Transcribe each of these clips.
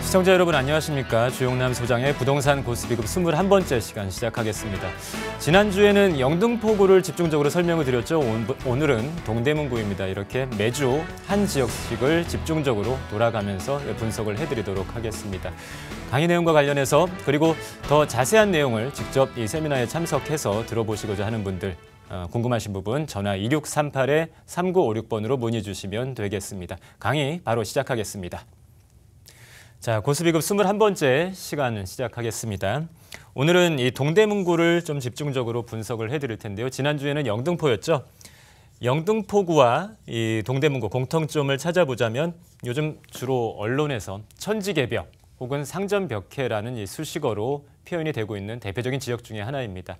시청자 여러분 안녕하십니까. 주용남 소장의 부동산 고수비급 21번째 시간 시작하겠습니다. 지난주에는 영등포구를 집중적으로 설명을 드렸죠. 오늘은 동대문구입니다. 이렇게 매주 한 지역씩을 집중적으로 돌아가면서 분석을 해드리도록 하겠습니다. 강의 내용과 관련해서 그리고 더 자세한 내용을 직접 이 세미나에 참석해서 들어보시고자 하는 분들 궁금하신 부분 전화 2638-3956번으로 문의 주시면 되겠습니다. 강의 바로 시작하겠습니다. 자, 고수비급 21번째 시간 시작하겠습니다. 오늘은 이 동대문구를 좀 집중적으로 분석을 해드릴 텐데요. 지난주에는 영등포였죠. 영등포구와 이 동대문구 공통점을 찾아보자면 요즘 주로 언론에서 천지개벽 혹은 상전벽해라는 이 수식어로 표현이 되고 있는 대표적인 지역 중에 하나입니다.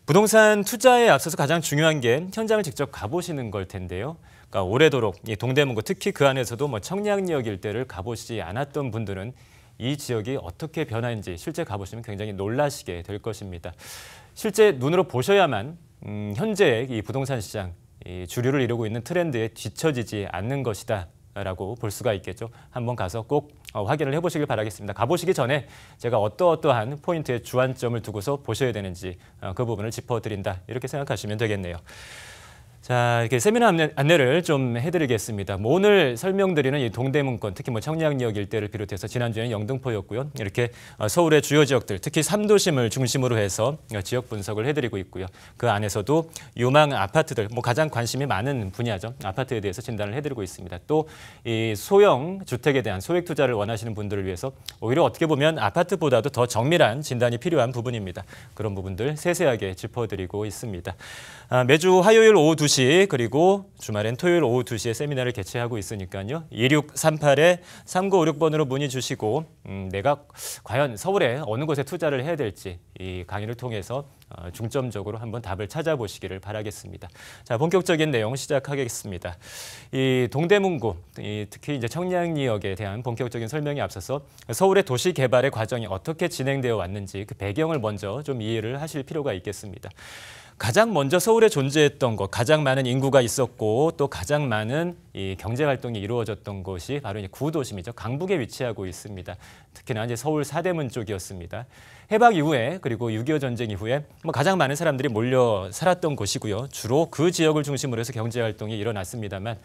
부동산 투자에 앞서서 가장 중요한 게 현장을 직접 가보시는 걸 텐데요. 그러니까 오래도록 이 동대문구 특히 그 안에서도 청량리역 일대를 가보시지 않았던 분들은 이 지역이 어떻게 변화인지 실제 가보시면 굉장히 놀라시게 될 것입니다. 실제 눈으로 보셔야만 현재 이 부동산 시장 이 주류를 이루고 있는 트렌드에 뒤처지지 않는 것이다 라고 볼 수가 있겠죠. 한번 가서 꼭 확인을 해보시길 바라겠습니다. 가보시기 전에 제가 어떠한 포인트에 주안점을 두고서 보셔야 되는지 그 부분을 짚어드린다 이렇게 생각하시면 되겠네요. 자, 이렇게 세미나 안내를 좀 해드리겠습니다. 오늘 설명드리는 이 동대문권, 특히 청량리역 일대를 비롯해서 지난주에는 영등포였고요. 이렇게 서울의 주요 지역들, 특히 3도심을 중심으로 해서 지역 분석을 해드리고 있고요. 그 안에서도 유망 아파트들, 가장 관심이 많은 분야죠. 아파트에 대해서 진단을 해드리고 있습니다. 또 이 소형 주택에 대한 소액 투자를 원하시는 분들을 위해서 오히려 어떻게 보면 아파트보다도 더 정밀한 진단이 필요한 부분입니다. 그런 부분들 세세하게 짚어드리고 있습니다. 매주 화요일 오후 2시 그리고 주말엔 토요일 오후 2시에 세미나를 개최하고 있으니까요. 2638-3956번으로 문의 주시고 내가 과연 서울에 어느 곳에 투자를 해야 될지 이 강의를 통해서 중점적으로 한번 답을 찾아보시기를 바라겠습니다. 자, 본격적인 내용 시작하겠습니다. 이 동대문구, 특히 이제 청량리역에 대한 본격적인 설명에 앞서서 서울의 도시 개발의 과정이 어떻게 진행되어 왔는지 그 배경을 먼저 좀 이해를 하실 필요가 있겠습니다. 가장 먼저 서울에 존재했던 것, 가장 많은 인구가 있었고 또 가장 많은 이 경제 활동이 이루어졌던 곳이 바로 이제 구도심이죠. 강북에 위치하고 있습니다. 특히나 이제 서울 사대문 쪽이었습니다. 해방 이후에 그리고 6.25 전쟁 이후에 가장 많은 사람들이 몰려 살았던 곳이고요. 주로 그 지역을 중심으로 해서 경제 활동이 일어났습니다만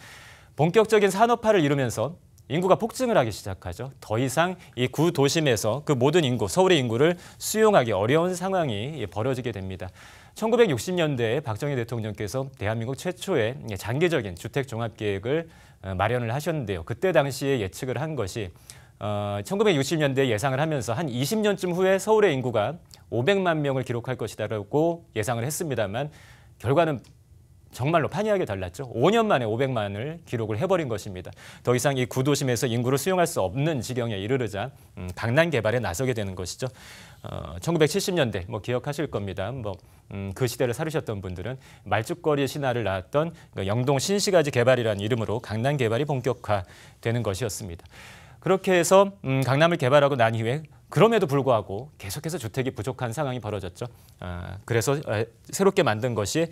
본격적인 산업화를 이루면서 인구가 폭증을 하기 시작하죠. 더 이상 이 구도심에서 그 모든 인구, 서울의 인구를 수용하기 어려운 상황이 벌어지게 됩니다. 1960년대에 박정희 대통령께서 대한민국 최초의 장기적인 주택종합계획을 마련을 하셨는데요. 그때 당시에 예측을 한 것이 1960년대에 예상을 하면서 한 20년쯤 후에 서울의 인구가 500만 명을 기록할 것이라고 예상을 했습니다만 결과는 정말로 판이하게 달랐죠. 5년 만에 500만을 기록을 해버린 것입니다. 더 이상 이 구도심에서 인구를 수용할 수 없는 지경에 이르르자 강남 개발에 나서게 되는 것이죠. 1970년대 기억하실 겁니다. 그 시대를 살으셨던 분들은 말죽거리 신화를 낳았던 영동 신시가지 개발이라는 이름으로 강남 개발이 본격화되는 것이었습니다. 그렇게 해서 강남을 개발하고 난 이후에 그럼에도 불구하고 계속해서 주택이 부족한 상황이 벌어졌죠. 그래서 새롭게 만든 것이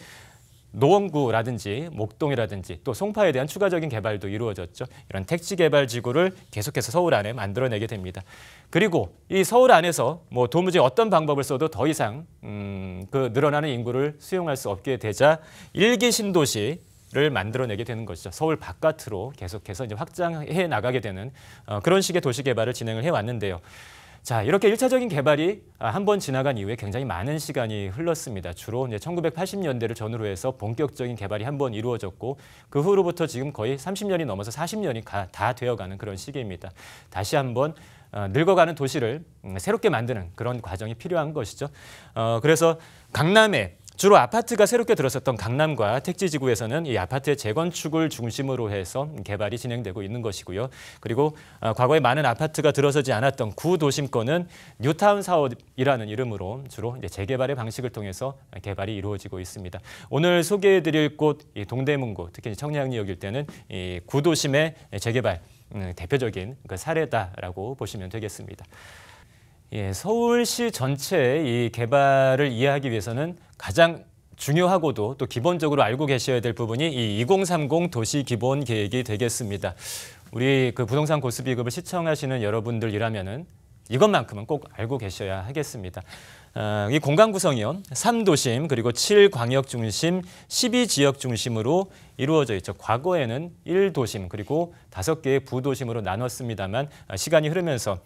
노원구라든지 목동이라든지 또 송파에 대한 추가적인 개발도 이루어졌죠. 이런 택지 개발 지구를 계속해서 서울 안에 만들어내게 됩니다. 그리고 이 서울 안에서 도무지 어떤 방법을 써도 더 이상 그 늘어나는 인구를 수용할 수 없게 되자 일기 신도시를 만들어내게 되는 것이죠. 서울 바깥으로 계속해서 이제 확장해 나가게 되는 그런 식의 도시 개발을 진행을 해왔는데요. 자, 이렇게 1차적인 개발이 한 번 지나간 이후에 굉장히 많은 시간이 흘렀습니다. 주로 이제 1980년대를 전후로 해서 본격적인 개발이 한 번 이루어졌고 그 후로부터 지금 거의 30년이 넘어서 40년이 다 되어가는 그런 시기입니다. 다시 한번 늙어가는 도시를 새롭게 만드는 그런 과정이 필요한 것이죠. 그래서 강남에 주로 아파트가 새롭게 들어섰던 강남과 택지지구에서는 이 아파트의 재건축을 중심으로 해서 개발이 진행되고 있는 것이고요. 그리고 과거에 많은 아파트가 들어서지 않았던 구도심권은 뉴타운 사업이라는 이름으로 주로 이제 재개발의 방식을 통해서 개발이 이루어지고 있습니다. 오늘 소개해드릴 곳 이 동대문구, 특히 청량리역 일대는 이 구도심의 재개발 대표적인 그 사례다라고 보시면 되겠습니다. 예, 서울시 전체의 이 개발을 이해하기 위해서는 가장 중요하고도 또 기본적으로 알고 계셔야 될 부분이 이 2030 도시기본계획이 되겠습니다. 우리 그 부동산 고수비급을 시청하시는 여러분들이라면은 이것만큼은 꼭 알고 계셔야 하겠습니다. 이 공간 구성이요. 3도심 그리고 7광역 중심, 12지역 중심으로 이루어져 있죠. 과거에는 1도심 그리고 5개의 부도심으로 나눴습니다만 시간이 흐르면서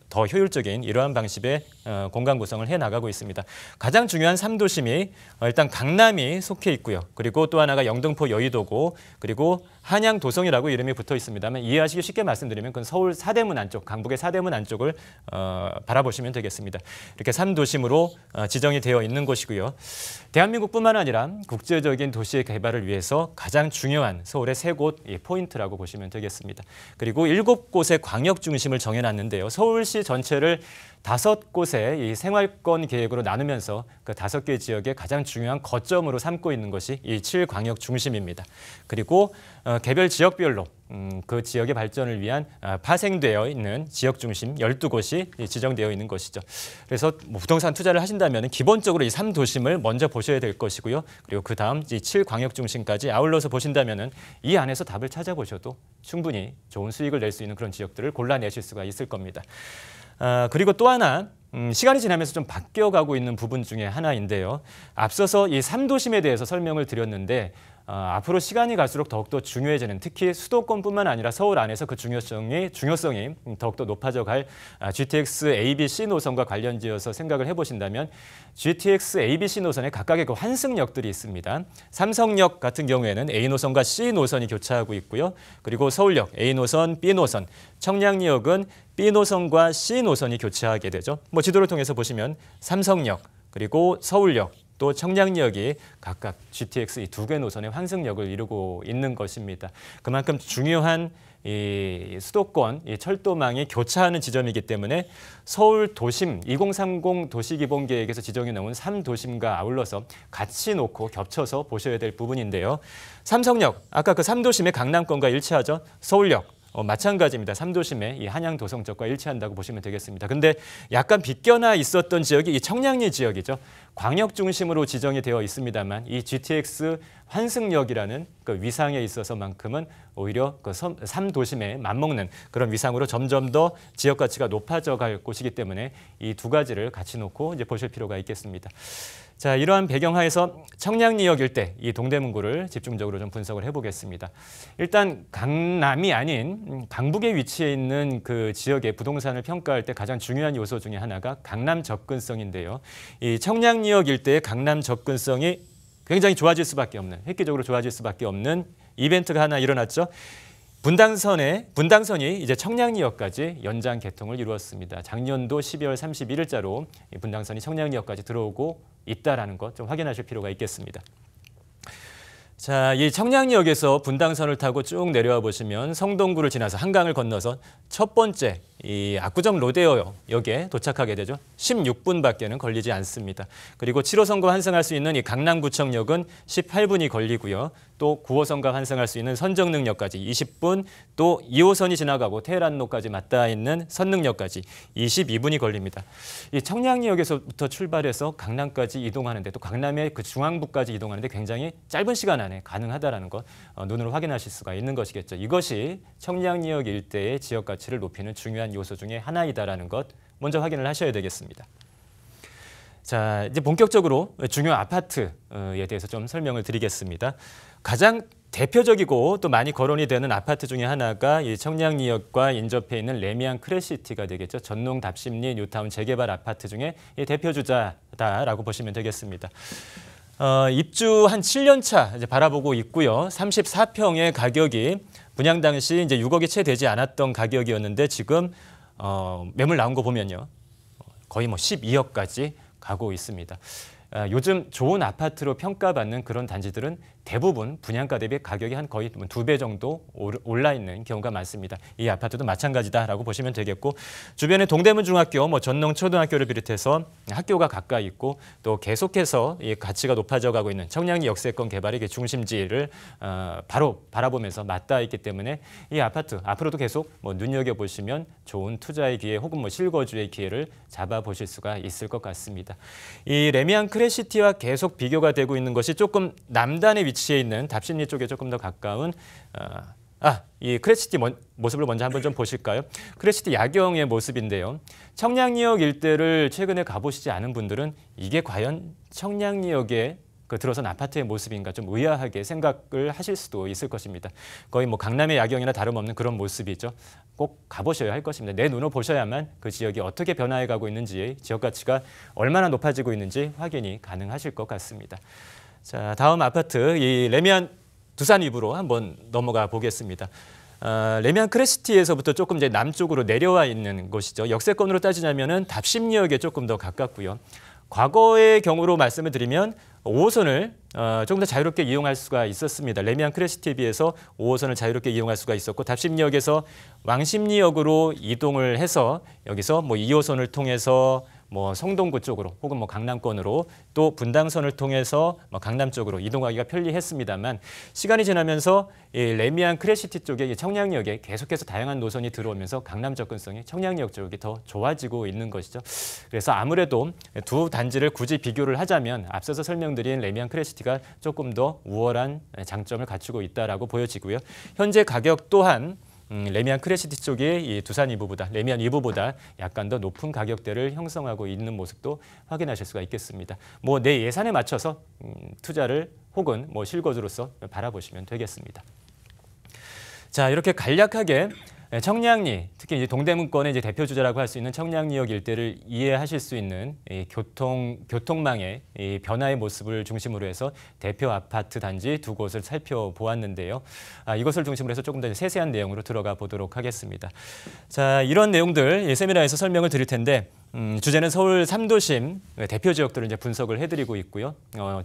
더 효율적인 이러한 방식의 공간 구성을 해나가고 있습니다. 가장 중요한 3도심이 일단 강남이 속해 있고요. 그리고 또 하나가 영등포 여의도고 그리고 한양 도성이라고 이름이 붙어 있습니다만 이해하시기 쉽게 말씀드리면 그건 서울 사대문 안쪽, 강북의 사대문 안쪽을 바라보시면 되겠습니다. 이렇게 3도심으로 지정이 되어 있는 곳이고요. 대한민국뿐만 아니라 국제적인 도시의 개발을 위해서 가장 중요한 서울의 3곳 포인트라고 보시면 되겠습니다. 그리고 7곳의 광역 중심을 정해놨는데요. 서울시 전체를 5곳의 이 생활권 계획으로 나누면서 그 5개 지역의 가장 중요한 거점으로 삼고 있는 것이 이 7광역 중심입니다. 그리고 개별 지역별로 그 지역의 발전을 위한 파생되어 있는 지역 중심 12곳이 지정되어 있는 것이죠. 그래서 뭐 부동산 투자를 하신다면 기본적으로 이 3도심을 먼저 보셔야 될 것이고요. 그리고 그 다음 이 7광역 중심까지 아울러서 보신다면 이 안에서 답을 찾아보셔도 충분히 좋은 수익을 낼 수 있는 그런 지역들을 골라내실 수가 있을 겁니다. 그리고 또 하나 시간이 지나면서 좀 바뀌어가고 있는 부분 중에 하나인데요. 앞서서 이 3도심에 대해서 설명을 드렸는데 앞으로 시간이 갈수록 더욱더 중요해지는 특히 수도권뿐만 아니라 서울 안에서 그 중요성이 더욱더 높아져 갈 GTX ABC 노선과 관련지어서 생각을 해보신다면 GTX ABC 노선에 각각의 그 환승역들이 있습니다. 삼성역 같은 경우에는 A 노선과 C 노선이 교차하고 있고요. 그리고 서울역 A 노선, B 노선, 청량리역은 B 노선과 C 노선이 교차하게 되죠. 뭐 지도를 통해서 보시면 삼성역 그리고 서울역 또 청량리역이 각각 GTX 이 2개 노선의 환승역을 이루고 있는 것입니다. 그만큼 중요한 이 수도권 이 철도망이 교차하는 지점이기 때문에 서울 도심 2030 도시기본계획에서 지정해 놓은 3도심과 아울러서 같이 놓고 겹쳐서 보셔야 될 부분인데요. 삼성역, 아까 그 3도심의 강남권과 일치하죠. 서울역. 마찬가지입니다. 3도심의 이 한양 도성 쪽과 일치한다고 보시면 되겠습니다. 근데 약간 빗겨나 있었던 지역이 이 청량리 지역이죠. 광역 중심으로 지정이 되어 있습니다만 이 GTX 환승역이라는 그 위상에 있어서만큼은 오히려 그 3도심에 맞먹는 그런 위상으로 점점 더 지역 가치가 높아져 갈 곳이기 때문에 이 두 가지를 같이 놓고 이제 보실 필요가 있겠습니다. 자, 이러한 배경하에서 청량리역 일대 이 동대문구를 집중적으로 좀 분석을 해보겠습니다. 일단 강남이 아닌 강북에 위치해 있는 그 지역의 부동산을 평가할 때 가장 중요한 요소 중에 하나가 강남 접근성인데요. 이 청량리역 일대의 강남 접근성이 굉장히 좋아질 수밖에 없는, 획기적으로 좋아질 수밖에 없는 이벤트가 하나 일어났죠. 분당선이 이제 청량리역까지 연장 개통을 이루었습니다. 작년도 12월 31일자로 분당선이 청량리역까지 들어오고 있다라는 것 좀 확인하실 필요가 있겠습니다. 자, 이 청량리역에서 분당선을 타고 쭉 내려와 보시면 성동구를 지나서 한강을 건너서 첫 번째 이 압구정 로데오역에 도착하게 되죠. 16분밖에는 걸리지 않습니다. 그리고 7호선과 환승할 수 있는 이 강남구청역은 18분이 걸리고요. 또 9호선과 환승할 수 있는 선정릉역까지 20분, 또 2호선이 지나가고 테헤란로까지 맞닿아 있는 선릉역까지 22분이 걸립니다. 이 청량리역에서부터 출발해서 강남까지 이동하는데 또 강남의 그 중앙부까지 이동하는데 굉장히 짧은 시간 안에 가능하다는 것 눈으로 확인하실 수가 있는 것이겠죠. 이것이 청량리역 일대의 지역 가치를 높이는 중요한 요소 중에 하나이다라는 것 먼저 확인을 하셔야 되겠습니다. 자, 이제 본격적으로 중요 아파트에 대해서 좀 설명을 드리겠습니다. 가장 대표적이고 또 많이 거론이 되는 아파트 중에 하나가 이 청량리역과 인접해 있는 레미안 크레시티가 되겠죠. 전농 답심리 뉴타운 재개발 아파트 중에 이 대표주자다라고 보시면 되겠습니다. 입주 한 7년 차 이제 바라보고 있고요. 34평의 가격이 분양 당시 이제 6억이 채 되지 않았던 가격이었는데 지금 매물 나온 거 보면요. 거의 뭐 12억까지 가고 있습니다. 요즘 좋은 아파트로 평가받는 그런 단지들은 대부분 분양가 대비 가격이 한 거의 2배 정도 올라 있는 경우가 많습니다. 이 아파트도 마찬가지다라고 보시면 되겠고 주변에 동대문 중학교, 전농 초등학교를 비롯해서 학교가 가까이 있고 또 계속해서 이 가치가 높아져 가고 있는 청량리 역세권 개발의 중심지를 바로 바라보면서 맞닿아 있기 때문에 이 아파트 앞으로도 계속 눈여겨보시면 좋은 투자의 기회 혹은 실거주의 기회를 잡아보실 수가 있을 것 같습니다. 이 레미안 크레시티와 계속 비교가 되고 있는 것이 조금 남단에 위치해 있는 답심리 쪽에 조금 더 가까운 이 크레시티 모습을 먼저 한번 좀 보실까요? 크레시티 야경의 모습인데요. 청량리역 일대를 최근에 가보시지 않은 분들은 이게 과연 청량리역에 들어선 아파트의 모습인가 좀 의아하게 생각을 하실 수도 있을 것입니다. 거의 뭐 강남의 야경이나 다름없는 그런 모습이죠. 꼭 가보셔야 할 것입니다. 내 눈으로 보셔야만 그 지역이 어떻게 변화해가고 있는지, 지역 가치가 얼마나 높아지고 있는지 확인이 가능하실 것 같습니다. 자, 다음 아파트, 이 레미안 두산 위브로 한번 넘어가 보겠습니다. 레미안 크레시티에서부터 조금 이제 남쪽으로 내려와 있는 곳이죠. 역세권으로 따지자면은 답심리역에 조금 더 가깝고요. 과거의 경우로 말씀을 드리면 5호선을 조금 더 자유롭게 이용할 수가 있었습니다. 레미안 크레시티에 비해서 5호선을 자유롭게 이용할 수가 있었고 답심리역에서 왕십리역으로 이동을 해서 여기서 뭐 2호선을 통해서 뭐 성동구 쪽으로 혹은 뭐 강남권으로 또 분당선을 통해서 뭐 강남 쪽으로 이동하기가 편리했습니다만 시간이 지나면서 이 레미안 크레시티 쪽에 이 청량리역에 계속해서 다양한 노선이 들어오면서 강남 접근성이 청량리역 쪽이 더 좋아지고 있는 것이죠. 그래서 아무래도 두 단지를 굳이 비교를 하자면 앞서서 설명드린 레미안 크레시티가 조금 더 우월한 장점을 갖추고 있다라고 보여지고요. 현재 가격 또한 레미안 크레시티 쪽이 이 두산 이브보다 레미안 이브보다 약간 더 높은 가격대를 형성하고 있는 모습도 확인하실 수가 있겠습니다. 뭐 내 예산에 맞춰서 투자를 혹은 뭐 실거주로서 바라보시면 되겠습니다. 자, 이렇게 간략하게 청량리, 특히 이제 동대문권의 이제 대표 주자라고 할 수 있는 청량리역 일대를 이해하실 수 있는 이 교통망의 이 변화의 모습을 중심으로 해서 대표 아파트 단지 두 곳을 살펴보았는데요. 이것을 중심으로 해서 조금 더 세세한 내용으로 들어가 보도록 하겠습니다. 자, 이런 내용들 세미나에서 설명을 드릴 텐데 주제는 서울 3도심 대표 지역들을 이제 분석을 해드리고 있고요.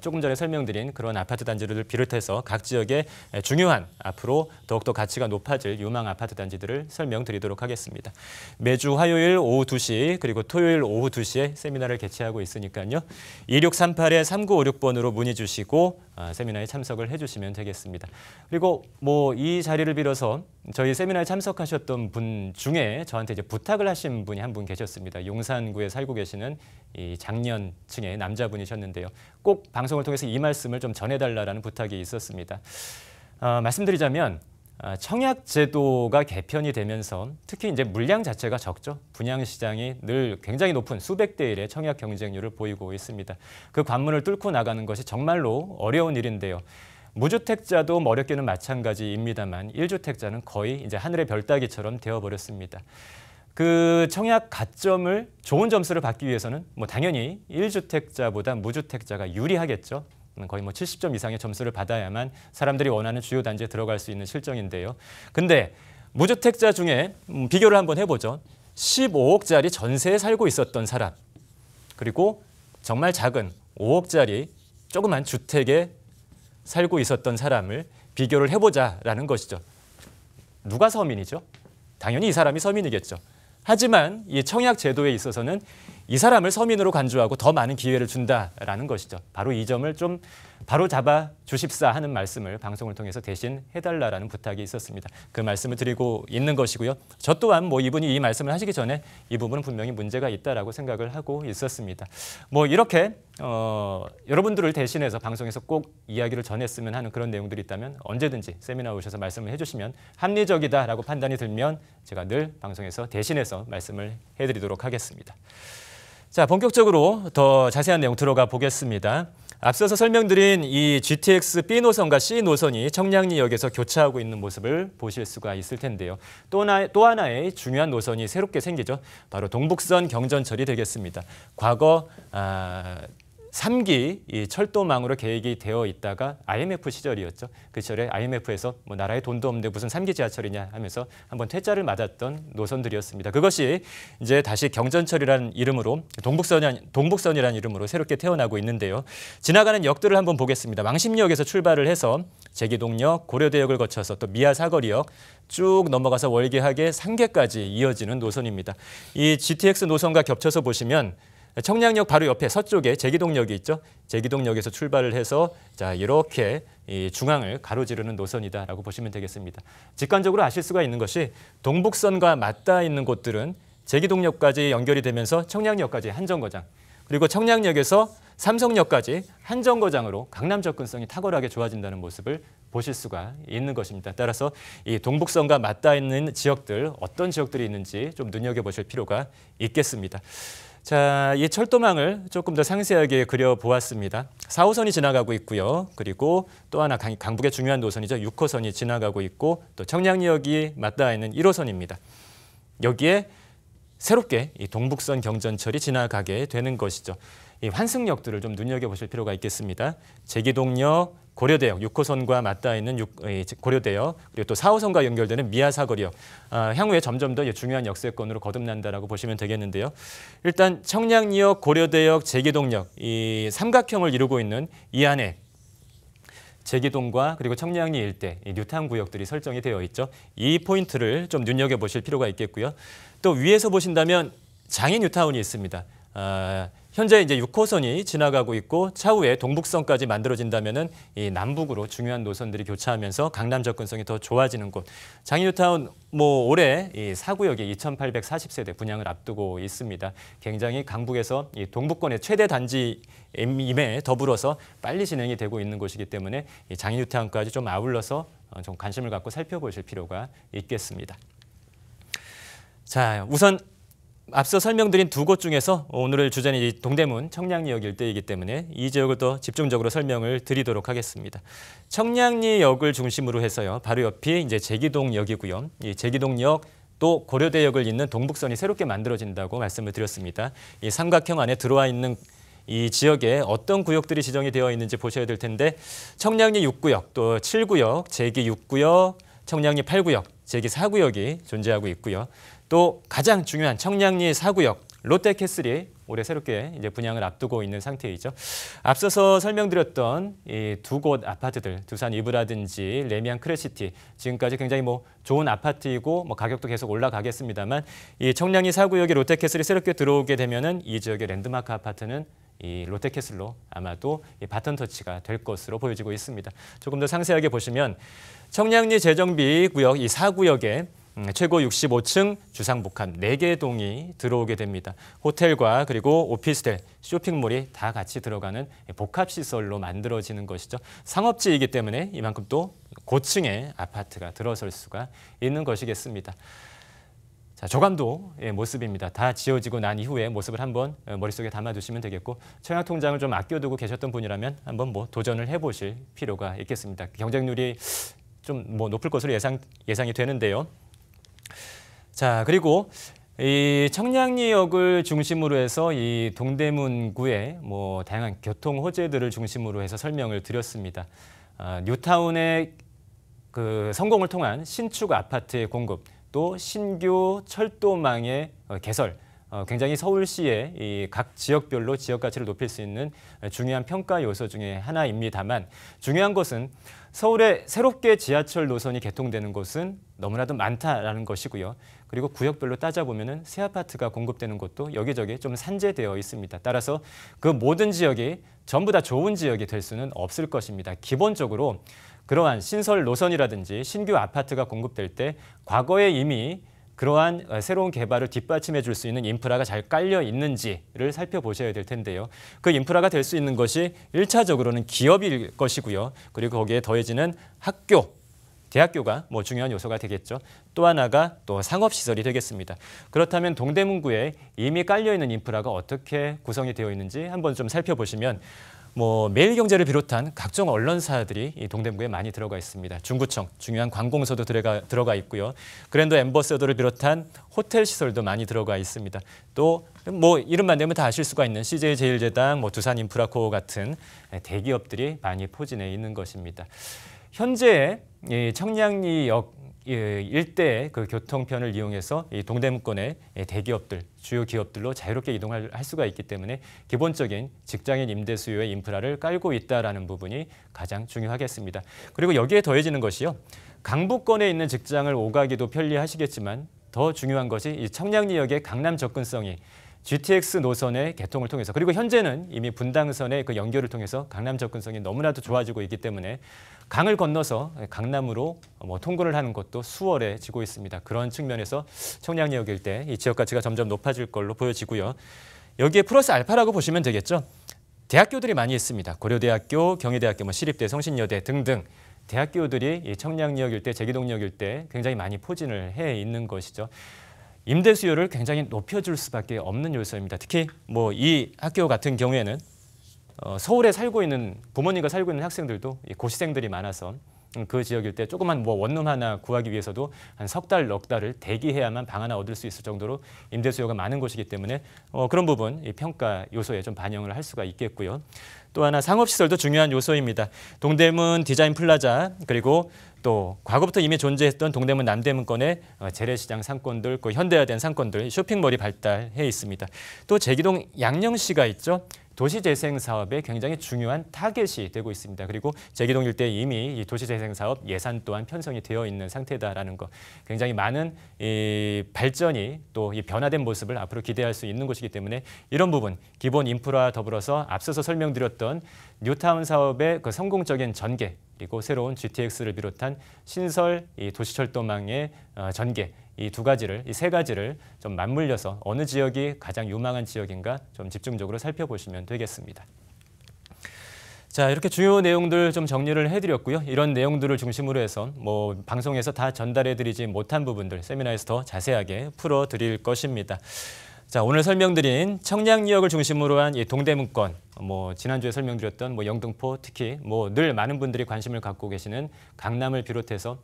조금 전에 설명드린 그런 아파트 단지를 비롯해서 각 지역의 중요한 앞으로 더욱더 가치가 높아질 유망 아파트 단지들을 설명드리도록 하겠습니다. 매주 화요일 오후 2시 그리고 토요일 오후 2시에 세미나를 개최하고 있으니까요. 2638-3956번으로 문의 주시고 세미나에 참석을 해주시면 되겠습니다. 그리고 뭐 이 자리를 빌어서 저희 세미나에 참석하셨던 분 중에 저한테 이제 부탁을 하신 분이 한 분 계셨습니다. 용산구에 살고 계시는 이 장년층의 남자분이셨는데요. 꼭 방송을 통해서 이 말씀을 좀 전해달라는 부탁이 있었습니다. 말씀드리자면 청약 제도가 개편이 되면서 특히 이제 물량 자체가 적죠. 분양 시장이 늘 굉장히 높은 수백 대 1의 청약 경쟁률을 보이고 있습니다. 그 관문을 뚫고 나가는 것이 정말로 어려운 일인데요. 무주택자도 어렵기는 마찬가지입니다만 1주택자는 거의 이제 하늘의 별 따기처럼 되어버렸습니다. 그 청약 가점을 좋은 점수를 받기 위해서는 뭐 당연히 1주택자보다 무주택자가 유리하겠죠. 거의 뭐 70점 이상의 점수를 받아야만 사람들이 원하는 주요 단지에 들어갈 수 있는 실정인데요. 근데 무주택자 중에 비교를 한번 해보죠. 15억짜리 전세에 살고 있었던 사람 그리고 정말 작은 5억짜리 조그만 주택에 살고 있었던 사람을 비교를 해보자라는 것이죠. 누가 서민이죠? 당연히 이 사람이 서민이겠죠. 하지만 이 청약 제도에 있어서는 이 사람을 서민으로 간주하고 더 많은 기회를 준다라는 것이죠. 바로 이 점을 좀 바로 잡아 주십사 하는 말씀을 방송을 통해서 대신 해달라라는 부탁이 있었습니다. 그 말씀을 드리고 있는 것이고요. 저 또한 뭐 이분이 이 말씀을 하시기 전에 이 부분은 분명히 문제가 있다라고 생각을 하고 있었습니다. 뭐 이렇게 여러분들을 대신해서 방송에서 꼭 이야기를 전했으면 하는 그런 내용들이 있다면 언제든지 세미나 오셔서 말씀을 해주시면 합리적이다라고 판단이 들면 제가 늘 방송에서 대신해서 말씀을 해드리도록 하겠습니다. 자, 본격적으로 더 자세한 내용 들어가 보겠습니다. 앞서서 설명드린 이 GTX B 노선과 C 노선이 청량리역에서 교차하고 있는 모습을 보실 수가 있을 텐데요. 또 하나의 중요한 노선이 새롭게 생기죠. 바로 동북선 경전철이 되겠습니다. 과거 3기 이 철도망으로 계획이 되어 있다가 IMF 시절이었죠. 그 시절에 IMF에서 뭐 나라에 돈도 없는데 무슨 3기 지하철이냐 하면서 한번 퇴짜를 맞았던 노선들이었습니다. 그것이 이제 다시 경전철이라는 이름으로 동북선이라는 이름으로 새롭게 태어나고 있는데요. 지나가는 역들을 한번 보겠습니다. 왕십리역에서 출발을 해서 제기동역, 고려대역을 거쳐서 또 미아 사거리역 쭉 넘어가서 월계하계 상계까지 이어지는 노선입니다. 이 GTX 노선과 겹쳐서 보시면 청량역 바로 옆에 서쪽에 제기동역이 있죠. 제기동역에서 출발을 해서 자 이렇게 이 중앙을 가로지르는 노선이다라고 보시면 되겠습니다. 직관적으로 아실 수가 있는 것이 동북선과 맞닿아 있는 곳들은 제기동역까지 연결이 되면서 청량역까지 한 정거장 그리고 청량역에서 삼성역까지 한 정거장으로 강남 접근성이 탁월하게 좋아진다는 모습을 보실 수가 있는 것입니다. 따라서 이 동북선과 맞닿아 있는 지역들, 어떤 지역들이 있는지 좀 눈여겨보실 필요가 있겠습니다. 자, 이 철도망을 조금 더 상세하게 그려보았습니다. 4호선이 지나가고 있고요. 그리고 또 하나 강북의 중요한 노선이죠. 6호선이 지나가고 있고 또 청량리역이 맞닿아 있는 1호선입니다. 여기에 새롭게 이 동북선 경전철이 지나가게 되는 것이죠. 이 환승역들을 좀 눈여겨보실 필요가 있겠습니다. 제기동역, 고려대역, 6호선과 맞닿아 있는 고려대역, 그리고 또 4호선과 연결되는 미아사거리역, 향후에 점점 더 중요한 역세권으로 거듭난다라고 보시면 되겠는데요. 일단 청량리역, 고려대역, 제기동역, 이 삼각형을 이루고 있는 이 안에 제기동과 그리고 청량리 일대, 뉴타운 구역들이 설정이 되어 있죠. 이 포인트를 좀 눈여겨보실 필요가 있겠고요. 또 위에서 보신다면 장인 뉴타운이 있습니다. 현재 이제 6호선이 지나가고 있고 차후에 동북선까지 만들어진다면은 이 남북으로 중요한 노선들이 교차하면서 강남 접근성이 더 좋아지는 곳. 장인 뉴타운 올해 이 4구역에 2,840세대 분양을 앞두고 있습니다. 굉장히 강북에서 이 동북권의 최대 단지임에 더불어서 빨리 진행이 되고 있는 곳이기 때문에 이 장인 뉴타운까지 좀 아울러서 좀 관심을 갖고 살펴보실 필요가 있겠습니다. 자, 우선 앞서 설명드린 두 곳 중에서 오늘 주제는 이 동대문 청량리역 일대이기 때문에 이 지역을 더 집중적으로 설명을 드리도록 하겠습니다. 청량리역을 중심으로 해서요. 바로 옆이 이제 제기동역이고요. 이 제기동역 또 고려대역을 잇는 동북선이 새롭게 만들어진다고 말씀을 드렸습니다. 이 삼각형 안에 들어와 있는 이 지역에 어떤 구역들이 지정이 되어 있는지 보셔야 될 텐데 청량리 6구역, 또 7구역, 제기 6구역, 청량리 8구역, 제기 4구역이 존재하고 있고요. 또 가장 중요한 청량리 4구역 롯데캐슬이 올해 새롭게 이제 분양을 앞두고 있는 상태이죠. 앞서서 설명드렸던 이 두 곳 아파트들, 두산 이브라든지 레미안 크레시티 지금까지 굉장히 좋은 아파트이고 가격도 계속 올라가겠습니다만 이 청량리 4구역의 롯데캐슬이 새롭게 들어오게 되면은 이 지역의 랜드마크 아파트는 이 롯데캐슬로 아마도 이 바ton 터치가 될 것으로 보여지고 있습니다. 조금 더 상세하게 보시면 청량리 재정비 구역 이 4구역에 최고 65층 주상복합 4개 동이 들어오게 됩니다. 호텔과 그리고 오피스텔, 쇼핑몰이 다 같이 들어가는 복합시설로 만들어지는 것이죠. 상업지이기 때문에 이만큼 또 고층의 아파트가 들어설 수가 있는 것이겠습니다. 자, 저감도의 모습입니다. 다 지어지고 난 이후의 모습을 한번 머릿속에 담아두시면 되겠고 청약통장을 좀 아껴두고 계셨던 분이라면 한번 도전을 해보실 필요가 있겠습니다. 경쟁률이 좀 높을 것으로 예상이 되는데요. 자, 그리고 이 청량리역을 중심으로 해서 이 동대문구의 다양한 교통 호재들을 중심으로 해서 설명을 드렸습니다. 뉴타운의 그 성공을 통한 신축 아파트의 공급, 또 신규 철도망의 개설, 굉장히 서울시의 이 각 지역별로 지역 가치를 높일 수 있는 중요한 평가 요소 중에 하나입니다만 중요한 것은 서울에 새롭게 지하철 노선이 개통되는 곳은 너무나도 많다라는 것이고요. 그리고 구역별로 따져보면 새 아파트가 공급되는 곳도 여기저기 좀 산재되어 있습니다. 따라서 그 모든 지역이 전부 다 좋은 지역이 될 수는 없을 것입니다. 기본적으로 그러한 신설 노선이라든지 신규 아파트가 공급될 때 과거에 이미 그러한 새로운 개발을 뒷받침해 줄 수 있는 인프라가 잘 깔려 있는지를 살펴보셔야 될 텐데요. 그 인프라가 될 수 있는 것이 1차적으로는 기업일 것이고요. 그리고 거기에 더해지는 학교, 대학교가 중요한 요소가 되겠죠. 또 하나가 또 상업시설이 되겠습니다. 그렇다면 동대문구에 이미 깔려있는 인프라가 어떻게 구성이 되어 있는지 한번 좀 살펴보시면 매일경제를 비롯한 각종 언론사들이 이 동대문구에 많이 들어가 있습니다. 중구청, 중요한 관공서도 들어가 있고요. 그랜드 엠버서더를 비롯한 호텔 시설도 많이 들어가 있습니다. 또 이름만 내면 다 아실 수가 있는 CJ제일제당, 두산인프라코어 같은 대기업들이 많이 포진해 있는 것입니다. 현재 이 청량리역 일대의 그 교통편을 이용해서 이 동대문권의 대기업들, 주요 기업들로 자유롭게 이동할 수가 있기 때문에 기본적인 직장인 임대 수요의 인프라를 깔고 있다라는 부분이 가장 중요하겠습니다. 그리고 여기에 더해지는 것이요. 강북권에 있는 직장을 오가기도 편리하시겠지만 더 중요한 것이 이 청량리역의 강남 접근성이 GTX 노선의 개통을 통해서 그리고 현재는 이미 분당선의 그 연결을 통해서 강남 접근성이 너무나도 좋아지고 있기 때문에 강을 건너서 강남으로 통근을 하는 것도 수월해지고 있습니다. 그런 측면에서 청량리역 일대 이 지역 가치가 점점 높아질 걸로 보여지고요. 여기에 플러스 알파라고 보시면 되겠죠. 대학교들이 많이 있습니다. 고려대학교, 경희대학교, 시립대, 성신여대 등등 대학교들이 이 청량리역 일대, 제기동역 일대 굉장히 많이 포진을 해 있는 것이죠. 임대 수요를 굉장히 높여줄 수밖에 없는 요소입니다. 특히 이 학교 같은 경우에는 서울에 살고 있는 부모님과 살고 있는 학생들도 고시생들이 많아서 그 지역 일대 조그만 원룸 하나 구하기 위해서도 한 석 달, 넉 달을 대기해야만 방 하나 얻을 수 있을 정도로 임대 수요가 많은 곳이기 때문에 그런 부분 이 평가 요소에 좀 반영을 할 수가 있겠고요. 또 하나 상업시설도 중요한 요소입니다. 동대문 디자인 플라자 그리고 또 과거부터 이미 존재했던 동대문 남대문권의 재래시장 상권들, 현대화된 상권들, 쇼핑몰이 발달해 있습니다. 또 제기동 양령시가 있죠. 도시재생 사업에 굉장히 중요한 타겟이 되고 있습니다. 그리고 제기동 일대에 이미 이 도시재생 사업 예산 또한 편성이 되어 있는 상태다라는 거, 굉장히 많은 이 발전이 또 이 변화된 모습을 앞으로 기대할 수 있는 곳이기 때문에 이런 부분, 기본 인프라와 더불어서 앞서서 설명드렸던 뉴타운 사업의 그 성공적인 전개, 그리고 새로운 GTX를 비롯한 신설 이 도시철도망의 전개, 이 세 가지를 좀 맞물려서 어느 지역이 가장 유망한 지역인가 좀 집중적으로 살펴보시면 되겠습니다. 자, 이렇게 주요 내용들 좀 정리를 해드렸고요. 이런 내용들을 중심으로 해서 방송에서 다 전달해드리지 못한 부분들 세미나에서 더 자세하게 풀어드릴 것입니다. 자, 오늘 설명드린 청량리역을 중심으로 한 이 동대문권, 지난주에 설명드렸던 영등포, 특히 늘 많은 분들이 관심을 갖고 계시는 강남을 비롯해서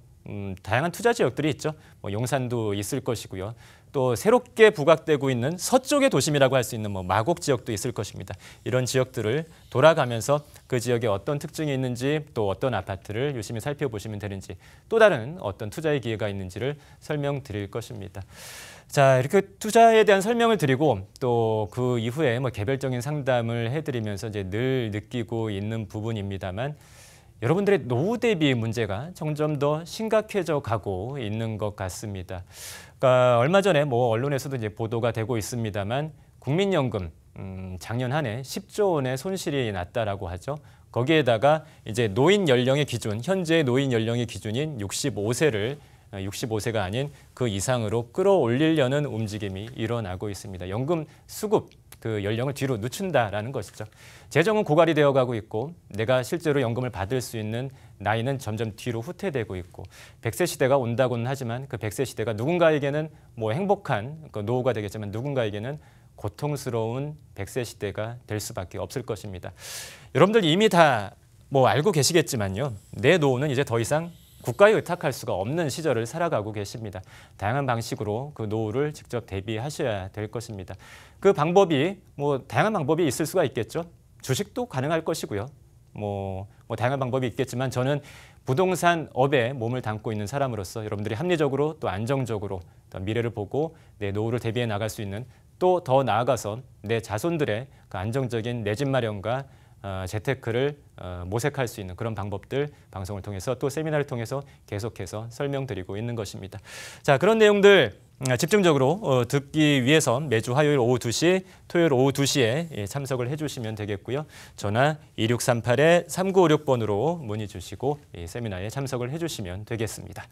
다양한 투자 지역들이 있죠. 용산도 있을 것이고요. 또 새롭게 부각되고 있는 서쪽의 도심이라고 할 수 있는 마곡 지역도 있을 것입니다. 이런 지역들을 돌아가면서 그 지역에 어떤 특징이 있는지, 또 어떤 아파트를 유심히 살펴보시면 되는지, 또 다른 어떤 투자의 기회가 있는지를 설명드릴 것입니다. 자, 이렇게 투자에 대한 설명을 드리고 또 그 이후에 개별적인 상담을 해드리면서 이제 늘 느끼고 있는 부분입니다만, 여러분들의 노후 대비 문제가 점점 더 심각해져 가고 있는 것 같습니다. 그러니까 얼마 전에 언론에서도 이제 보도가 되고 있습니다만, 국민연금 작년 한 해 10조 원의 손실이 났다라고 하죠. 거기에다가 이제 노인 연령의 기준, 현재 노인 연령의 기준인 65세가 아닌 그 이상으로 끌어올리려는 움직임이 일어나고 있습니다. 연금 수급 그 연령을 뒤로 늦춘다라는 것이죠. 재정은 고갈이 되어가고 있고 내가 실제로 연금을 받을 수 있는 나이는 점점 뒤로 후퇴되고 있고 100세 시대가 온다고는 하지만 그 100세 시대가 누군가에게는 행복한 노후가 되겠지만 누군가에게는 고통스러운 100세 시대가 될 수밖에 없을 것입니다. 여러분들 이미 다 알고 계시겠지만요. 내 노후는 이제 더 이상 국가에 의탁할 수가 없는 시절을 살아가고 계십니다. 다양한 방식으로 그 노후를 직접 대비하셔야 될 것입니다. 그 방법이 다양한 방법이 있을 수가 있겠죠. 주식도 가능할 것이고요. 다양한 방법이 있겠지만 저는 부동산 업에 몸을 담고 있는 사람으로서 여러분들이 합리적으로 또 안정적으로 미래를 보고 내 노후를 대비해 나갈 수 있는, 또 더 나아가서 내 자손들의 그 안정적인 내 집 마련과 재테크를 모색할 수 있는 그런 방법들 방송을 통해서 또 세미나를 통해서 계속해서 설명드리고 있는 것입니다. 자, 그런 내용들 집중적으로 듣기 위해서 매주 화요일 오후 2시, 토요일 오후 2시에 참석을 해주시면 되겠고요. 전화 2638-3956번으로 문의 주시고 이 세미나에 참석을 해주시면 되겠습니다.